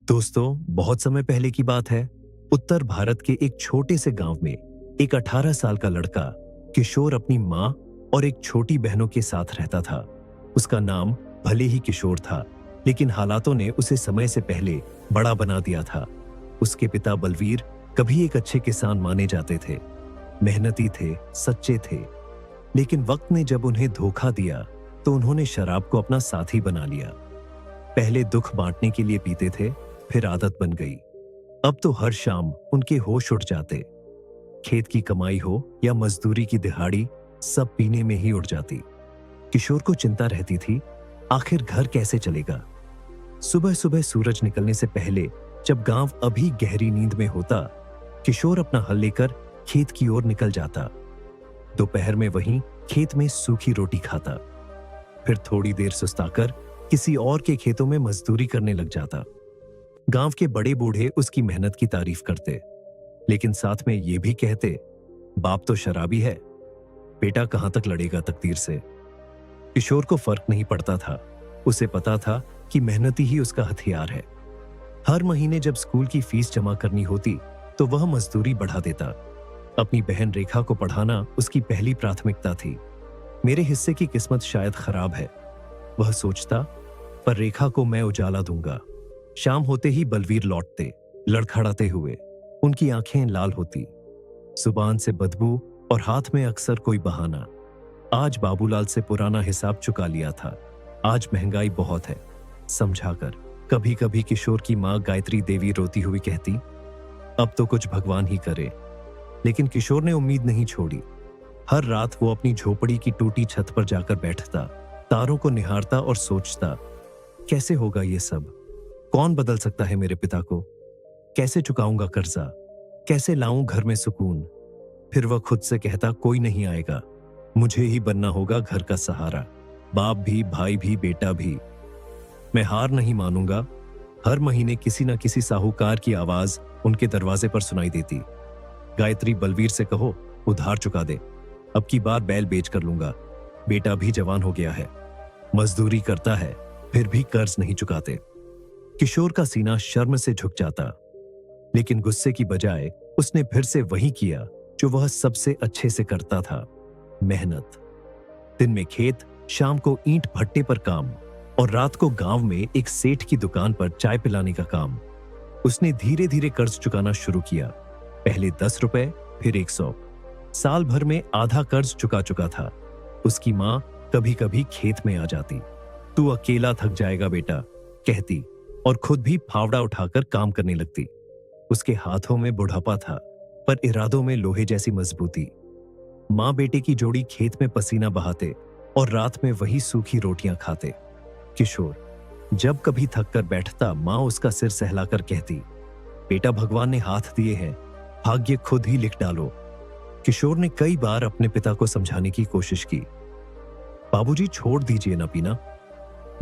दोस्तों, बहुत समय पहले की बात है। उत्तर भारत के एक छोटे से गांव में एक 18 साल का लड़का किशोर अपनी माँ और एक छोटी बहनों के साथ रहता था। उसका नाम भले ही किशोर था, लेकिन हालातों ने उसे समय से पहले बड़ा बना दिया था। उसके पिता बलवीर कभी एक अच्छे किसान माने जाते थे, मेहनती थे, सच्चे थे। लेकिन वक्त ने जब उन्हें धोखा दिया तो उन्होंने शराब को अपना साथी बना लिया। पहले दुख बांटने के लिए पीते थे, फिर आदत बन गई। अब तो हर शाम उनके होश उड़ जाते। खेत की कमाई हो या मजदूरी की दिहाड़ी, सब पीने में ही उड़ जाती। किशोर को चिंता रहती थी, आखिर घर कैसे चलेगा। सुबह सुबह सूरज निकलने से पहले, जब गांव अभी गहरी नींद में होता, किशोर अपना हल लेकर खेत की ओर निकल जाता। दोपहर में वहीं खेत में सूखी रोटी खाता, फिर थोड़ी देर सुस्ताकर किसी और के खेतों में मजदूरी करने लग जाता। गांव के बड़े बूढ़े उसकी मेहनत की तारीफ करते, लेकिन साथ में ये भी कहते, बाप तो शराबी है, बेटा कहां तक लड़ेगा तकदीर से। किशोर को फर्क नहीं पड़ता था। उसे पता था कि मेहनती ही उसका हथियार है। हर महीने जब स्कूल की फीस जमा करनी होती तो वह मजदूरी बढ़ा देता। अपनी बहन रेखा को पढ़ाना उसकी पहली प्राथमिकता थी। मेरे हिस्से की किस्मत शायद खराब है, वह सोचता, पर रेखा को मैं उजाला दूंगा। शाम होते ही बलवीर लौटते, लड़खड़ाते हुए। उनकी आंखें लाल होती, जुबान से बदबू और हाथ में अक्सर कोई बहाना। आज बाबूलाल से पुराना हिसाब चुका लिया था, आज महंगाई बहुत है, समझाकर। कभी कभी किशोर की मां गायत्री देवी रोती हुई कहती, अब तो कुछ भगवान ही करे। लेकिन किशोर ने उम्मीद नहीं छोड़ी। हर रात वो अपनी झोपड़ी की टूटी छत पर जाकर बैठता, तारों को निहारता और सोचता, कैसे होगा ये सब? कौन बदल सकता है मेरे पिता को? कैसे चुकाऊंगा कर्जा? कैसे लाऊं घर में सुकून? फिर वह खुद से कहता, कोई नहीं आएगा, मुझे ही बनना होगा घर का सहारा, बाप भी, भाई भी, बेटा भी। मैं हार नहीं मानूंगा। हर महीने किसी न किसी साहूकार की आवाज उनके दरवाजे पर सुनाई देती, गायत्री, बलवीर से कहो उधार चुका दे, अब की बार बैल बेच कर लूंगा, बेटा भी जवान हो गया है, मजदूरी करता है, फिर भी कर्ज नहीं चुकाते। किशोर का सीना शर्म से झुक जाता, लेकिन गुस्से की बजाय उसने फिर से वही किया जो वह सबसे अच्छे से करता था, मेहनत। दिन में खेत, शाम को ईंट भट्टे पर काम और रात को गांव में एक सेठ की दुकान पर चाय पिलाने का काम। उसने धीरे धीरे कर्ज चुकाना शुरू किया, पहले 10 रुपए, फिर 100। साल भर में आधा कर्ज चुका चुका था। उसकी मां कभी कभी खेत में आ जाती, तू अकेला थक जाएगा बेटा, कहती, और खुद भी फावड़ा उठाकर काम करने लगती। उसके हाथों में बुढ़ापा था, पर इरादों में लोहे जैसी मजबूती। मां बेटे की जोड़ी खेत में पसीना बहाते और रात में वही सूखी रोटियां खाते। किशोर जब कभी थक कर बैठता, मां उसका सिर सहलाकर कहती, बेटा भगवान ने हाथ दिए हैं, भाग्य खुद ही लिख डालो। किशोर ने कई बार अपने पिता को समझाने की कोशिश की, बाबूजी छोड़ दीजिए ना पीना,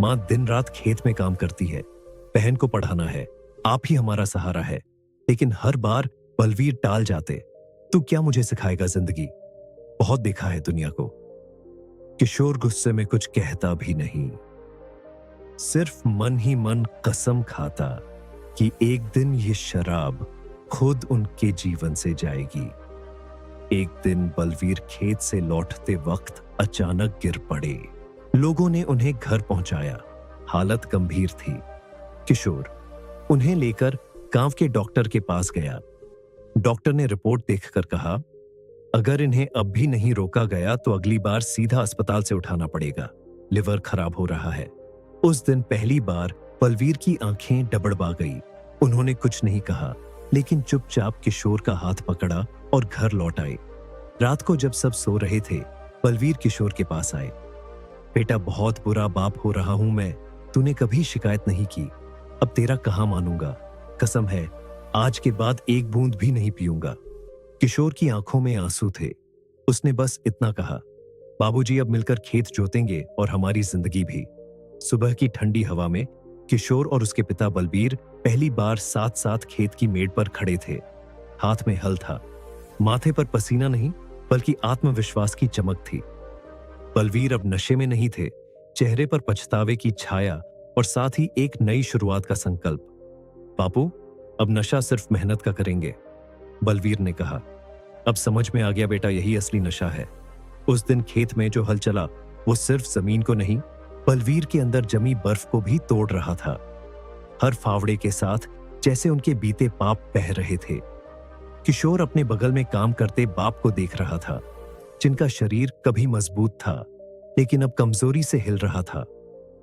मां दिन रात खेत में काम करती है, बहन को पढ़ाना है, आप ही हमारा सहारा है। लेकिन हर बार बलवीर टाल जाते, तू क्या मुझे सिखाएगा जिंदगी, बहुत देखा है दुनिया को। किशोर गुस्से में कुछ कहता भी नहीं, सिर्फ मन ही मन कसम खाता कि एक दिन ये शराब खुद उनके जीवन से जाएगी। एक दिन बलवीर खेत से लौटते वक्त अचानक गिर पड़े। लोगों ने उन्हें घर पहुंचाया, हालत गंभीर थी। किशोर उन्हें लेकर गांव के डॉक्टर के पास गया। डॉक्टर ने रिपोर्ट देखकर कहा, अगर इन्हें अब भी नहीं रोका गया तो अगली बार सीधा अस्पताल से उठाना पड़ेगा, लिवर खराब हो रहा है। उस दिन पहली बार बलवीर की आंखें डबडबा गई। उन्होंने कुछ नहीं कहा, लेकिन चुपचाप किशोर का हाथ पकड़ा और घर लौट आए। रात को जब सब सो रहे थे, बलवीर किशोर के पास आए। बेटा बहुत बुरा बाप हो रहा हूं मैं, तूने कभी शिकायत नहीं की, अब तेरा कहां मानूंगा, कसम है आज के बाद एक बूंद भी नहीं पीऊंगा। किशोर की आंखों में आंसू थे। उसने बस इतना कहा, बाबूजी अब मिलकर खेत जोतेंगे और हमारी जिंदगी भी। सुबह की ठंडी हवा में किशोर और उसके पिता बलबीर पहली बार साथ साथ खेत की मेड़ पर खड़े थे। हाथ में हल था, माथे पर पसीना नहीं बल्कि आत्मविश्वास की चमक थी। बलवीर अब नशे में नहीं थे, चेहरे पर पछतावे की छाया और साथ ही एक नई शुरुआत का संकल्प। बापू, अब नशा सिर्फ मेहनत का करेंगे, बलवीर ने कहा। अब समझ में आ गया बेटा, यही असली नशा है। उस दिन खेत में जो हल चला वो सिर्फ जमीन को नहीं, बलवीर के अंदर जमी बर्फ को भी तोड़ रहा था। हर फावड़े के साथ जैसे उनके बीते पाप बह रहे थे। किशोर अपने बगल में काम करते बाप को देख रहा था, जिनका शरीर कभी मजबूत था लेकिन अब कमजोरी से हिल रहा था।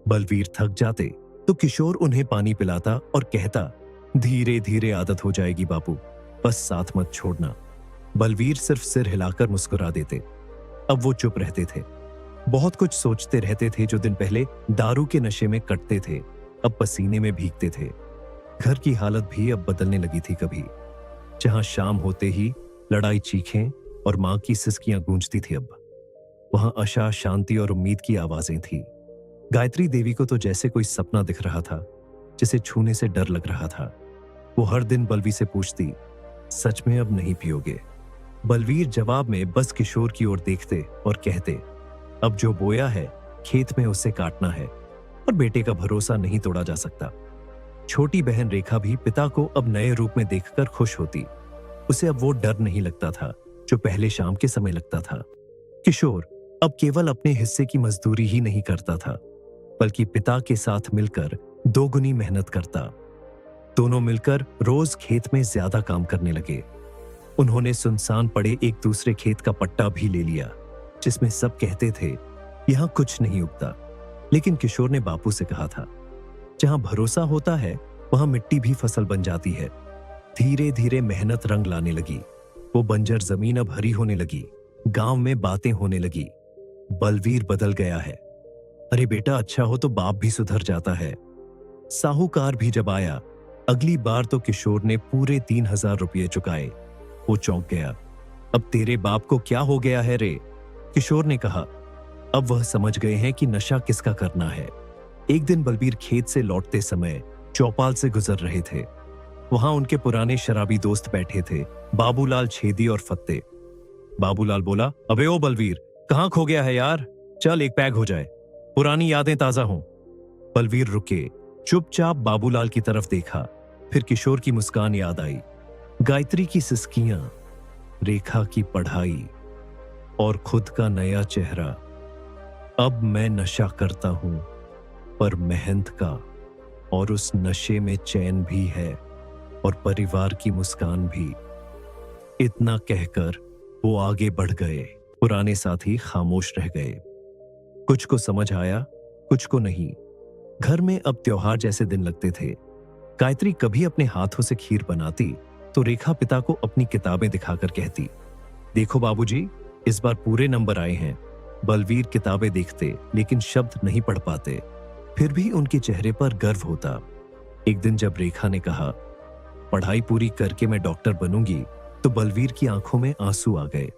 बलवीर थक जाते तो किशोर उन्हें पानी पिलाता और कहता, धीरे धीरे आदत हो जाएगी बापू, बस साथ मत छोड़ना। बलवीर सिर्फ सिर हिलाकर मुस्कुरा देते। अब वो चुप रहते थे, बहुत कुछ सोचते रहते थे। जो दिन पहले दारू के नशे में कटते थे, अब पसीने में भीगते थे। घर की हालत भी अब बदलने लगी थी। कभी जहां शाम होते ही लड़ाई, चीखें और मां की सिसकियां गूंजती थी, अब वहां आशा, शांति और उम्मीद की आवाजें थी। गायत्री देवी को तो जैसे कोई सपना दिख रहा था, जिसे छूने से डर लग रहा था। वो हर दिन बलवीर से पूछती, सच में अब नहीं पियोगे? बलवीर जवाब में बस किशोर की ओर देखते और कहते, अब जो बोया है खेत में उसे काटना है, और बेटे का भरोसा नहीं तोड़ा जा सकता। छोटी बहन रेखा भी पिता को अब नए रूप में देखकर खुश होती। उसे अब वो डर नहीं लगता था जो पहले शाम के समय लगता था। किशोर अब केवल अपने हिस्से की मजदूरी ही नहीं करता था, बल्कि पिता के साथ मिलकर दोगुनी मेहनत करता। दोनों मिलकर रोज खेत में ज्यादा काम करने लगे। उन्होंने सुनसान पड़े एक दूसरे खेत का पट्टा भी ले लिया, जिसमें सब कहते थे यहां कुछ नहीं उगता। लेकिन किशोर ने बापू से कहा था, जहां भरोसा होता है वहां मिट्टी भी फसल बन जाती है। धीरे धीरे मेहनत रंग लाने लगी। वो बंजर जमीन अब हरी होने लगी। गांव में बातें होने लगी, बलवीर बदल गया है। अरे बेटा, अच्छा हो तो बाप भी सुधर जाता है। साहूकार भी जब आया, अगली बार तो किशोर ने पूरे 3,000 रुपये चुकाए। वो चौंक गया। अब तेरे बाप को क्या हो गया है रे? किशोर ने कहा। अब वह समझ गए हैं कि नशा किसका करना है। एक दिन बलवीर खेत से लौटते समय चौपाल से गुजर रहे थे। वहां उनके पुराने शराबी दोस्त बैठे थे, बाबूलाल, छेदी और फत्ते। बाबूलाल बोला, अबे ओ बलवीर, कहां खो गया है यार? चल एक पैग हो जाए, पुरानी यादें ताजा हों। बलवीर रुके, चुपचाप बाबूलाल की तरफ देखा। फिर किशोर की मुस्कान याद आई, गायत्री की सिसकियां, रेखा की पढ़ाई और खुद का नया चेहरा। अब मैं नशा करता हूं, पर मेहनत का, और उस नशे में चैन भी है और परिवार की मुस्कान भी। इतना कहकर वो आगे बढ़ गए। पुराने साथी खामोश रह गए। कुछ को समझ आया, कुछ को नहीं। घर में अब त्योहार जैसे दिन लगते थे। गायत्री कभी अपने हाथों से खीर बनाती तो रेखा पिता को अपनी किताबें दिखाकर कहती, देखो बाबूजी, इस बार पूरे नंबर आए हैं। बलवीर किताबें देखते लेकिन शब्द नहीं पढ़ पाते, फिर भी उनके चेहरे पर गर्व होता। एक दिन जब रेखा ने कहा, पढ़ाई पूरी करके मैं डॉक्टर बनूंगी, तो बलवीर की आंखों में आंसू आ गए।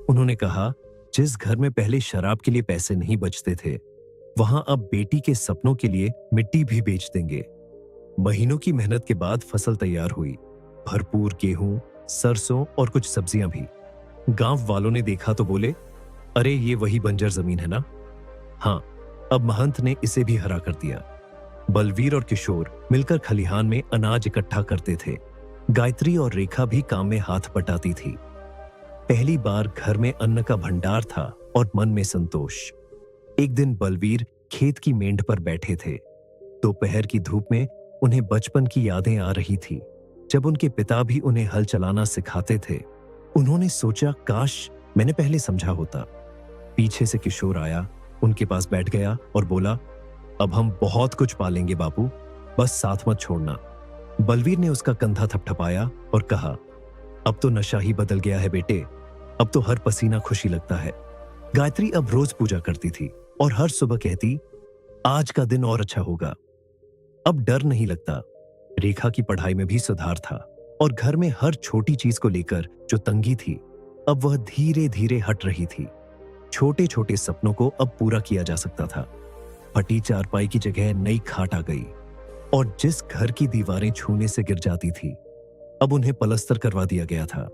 उन्होंने कहा, जिस घर में पहले शराब के लिए पैसे नहीं बचते थे, वहां अब बेटी के सपनों के लिए मिट्टी भी बेच देंगे। महीनों की मेहनत के बाद फसल तैयार हुई। भरपूर गेहूं, सरसों और कुछ सब्जियां भी। गांव वालों ने देखा तो बोले, अरे ये वही बंजर जमीन है ना? हाँ, अब महंत ने इसे भी हरा कर दिया। बलवीर और किशोर मिलकर खलिहान में अनाज इकट्ठा करते थे। गायत्री और रेखा भी काम में हाथ बटाती थी। पहली बार घर में अन्न का भंडार था और मन में संतोष। एक दिन बलवीर खेत की मेंढ पर बैठे थे। दोपहर की धूप में उन्हें बचपन की यादें आ रही थी, जब उनके पिता भी उन्हें हल चलाना सिखाते थे। उन्होंने सोचा, काश मैंने पहले समझा होता। पीछे से किशोर आया, उनके पास बैठ गया और बोला, अब हम बहुत कुछ पालेंगे बापू, बस साथ मत छोड़ना। बलवीर ने उसका कंधा थपथपाया और कहा, अब तो नशा ही बदल गया है बेटे, अब तो हर पसीना खुशी लगता है। गायत्री अब रोज पूजा करती थी और हर सुबह कहती, आज का दिन और अच्छा होगा। अब डर नहीं लगता। रेखा की पढ़ाई में भी सुधार था और घर में हर छोटी चीज को लेकर जो तंगी थी, अब वह धीरे धीरे हट रही थी। छोटे छोटे सपनों को अब पूरा किया जा सकता था। फटी चारपाई की जगह नई खाट आ गई और जिस घर की दीवारें छूने से गिर जाती थी, अब उन्हें पलस्तर करवा दिया गया था।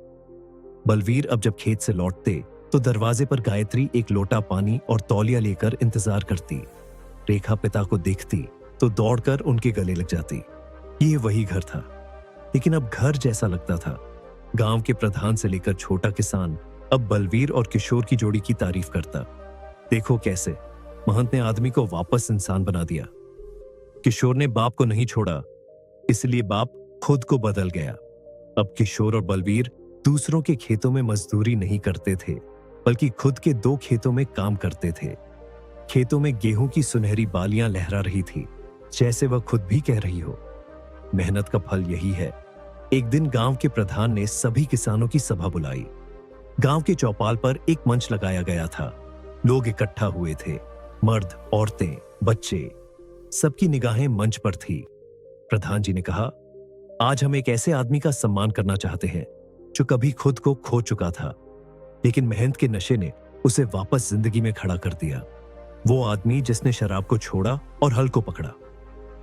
बलवीर अब जब खेत से लौटते तो दरवाजे पर गायत्री एक लोटा पानी और तौलिया लेकर इंतजार करती। रेखा पिता को देखती तो दौड़कर उनके गले लग जाती। ये वही घर था, लेकिन अब घर जैसा लगता था। गांव के प्रधान से लेकर छोटा किसान अब बलवीर और किशोर की जोड़ी की तारीफ करता। देखो कैसे महंत ने आदमी को वापस इंसान बना दिया। किशोर ने बाप को नहीं छोड़ा, इसलिए बाप खुद को बदल गया। अब किशोर और बलवीर दूसरों के खेतों में मजदूरी नहीं करते थे, बल्कि खुद के 2 खेतों में काम करते थे। खेतों में गेहूं की सुनहरी बालियां लहरा रही थी, जैसे वह खुद भी कह रही हो, मेहनत का फल यही है। एक दिन गांव के प्रधान ने सभी किसानों की सभा बुलाई। गांव के चौपाल पर एक मंच लगाया गया था। लोग इकट्ठा हुए थे, मर्द, औरतें, बच्चे, सबकी निगाहें मंच पर थी। प्रधान जी ने कहा, आज हम एक ऐसे आदमी का सम्मान करना चाहते हैं जो कभी खुद को खो चुका था, लेकिन मेहनत के नशे ने उसे वापस जिंदगी में खड़ा कर दिया। वो आदमी जिसने शराब को छोड़ा और हल को पकड़ा,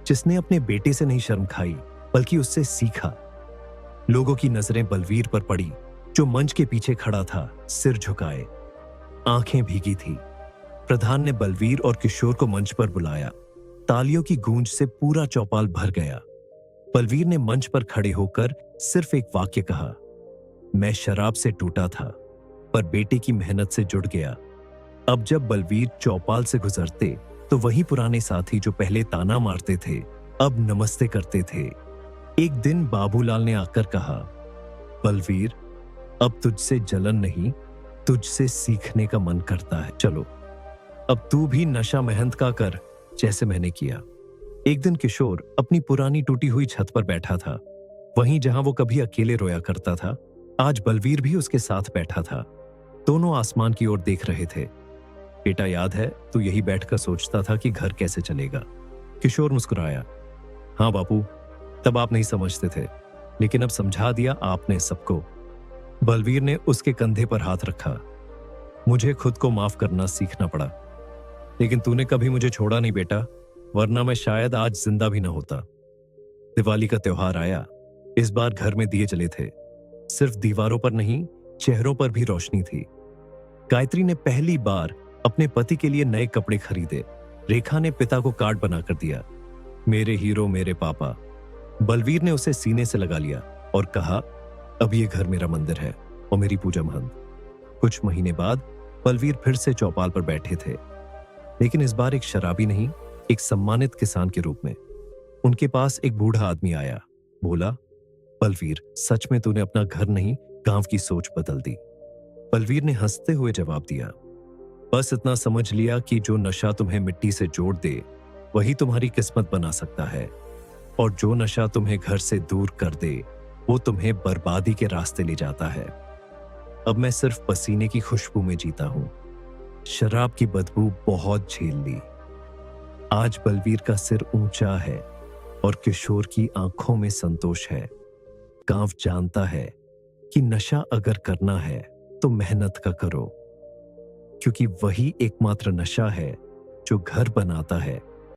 जिसने अपने बेटे से नहीं शर्म खाई बल्कि उससे सीखा। लोगों की नजरें बलवीर पर पड़ी, जो मंच के पीछे खड़ा था, सिर झुकाए, आंखें भीगी थी। प्रधान ने बलवीर और किशोर को मंच पर बुलाया। तालियों की गूंज से पूरा चौपाल भर गया। बलवीर ने मंच पर खड़े होकर सिर्फ एक वाक्य कहा, मैं शराब से टूटा था, पर बेटे की मेहनत से जुड़ गया। अब जब बलवीर चौपाल से गुजरते तो वही पुराने साथी जो पहले ताना मारते थे, अब नमस्ते करते थे। एक दिन बाबूलाल ने आकर कहा, बलवीर, अब तुझसे जलन नहीं, तुझसे सीखने का मन करता है। चलो अब तू भी नशा मेहनत का कर, जैसे मैंने किया। एक दिन किशोर अपनी पुरानी टूटी हुई छत पर बैठा था, वहीं जहां वो कभी अकेले रोया करता था। आज बलवीर भी उसके साथ बैठा था। दोनों आसमान की ओर देख रहे थे। बेटा, याद है तू यही बैठकर सोचता था कि घर कैसे चलेगा? किशोर मुस्कुराया। हाँ बापू, तब आप नहीं समझते थे, लेकिन अब समझा दिया आपने सबको। बलवीर ने उसके कंधे पर हाथ रखा। मुझे खुद को माफ करना सीखना पड़ा, लेकिन तूने कभी मुझे छोड़ा नहीं बेटा, वरना मैं शायद आज जिंदा भी ना होता। दिवाली का त्योहार आया। इस बार घर में दिए जले थे। सिर्फ दीवारों पर नहीं, चेहरों पर भी रोशनी थी। गायत्री ने पहली बार अपने पति के लिए नए कपड़े खरीदे। रेखा ने पिता को कार्ड बनाकर दिया, मेरे हीरो, मेरे पापा। बलवीर ने उसे सीने से लगा लिया और कहा, अब ये घर मेरा मंदिर है और मेरी पूजा महंत। कुछ महीने बाद बलवीर फिर से चौपाल पर बैठे थे, लेकिन इस बार एक शराबी नहीं, एक सम्मानित किसान के रूप में। उनके पास एक बूढ़ा आदमी आया। बोला, बलवीर, सच में तूने अपना घर नहीं, गांव की सोच बदल दी। बलवीर ने हंसते हुए जवाब दिया, बस इतना समझ लिया कि जो नशा तुम्हें मिट्टी से जोड़ दे, वही तुम्हारी किस्मत बना सकता है, और जो नशा तुम्हें घर से दूर कर दे, वो तुम्हें बर्बादी के रास्ते ले जाता है। अब मैं सिर्फ पसीने की खुशबू में जीता हूं। शराब की बदबू बहुत झेल ली। आज बलवीर का सिर ऊंचा है और किशोर की आंखों में संतोष है। गांव जानता है कि नशा अगर करना है तो मेहनत का करो, क्योंकि वही एकमात्र नशा है जो घर बनाता है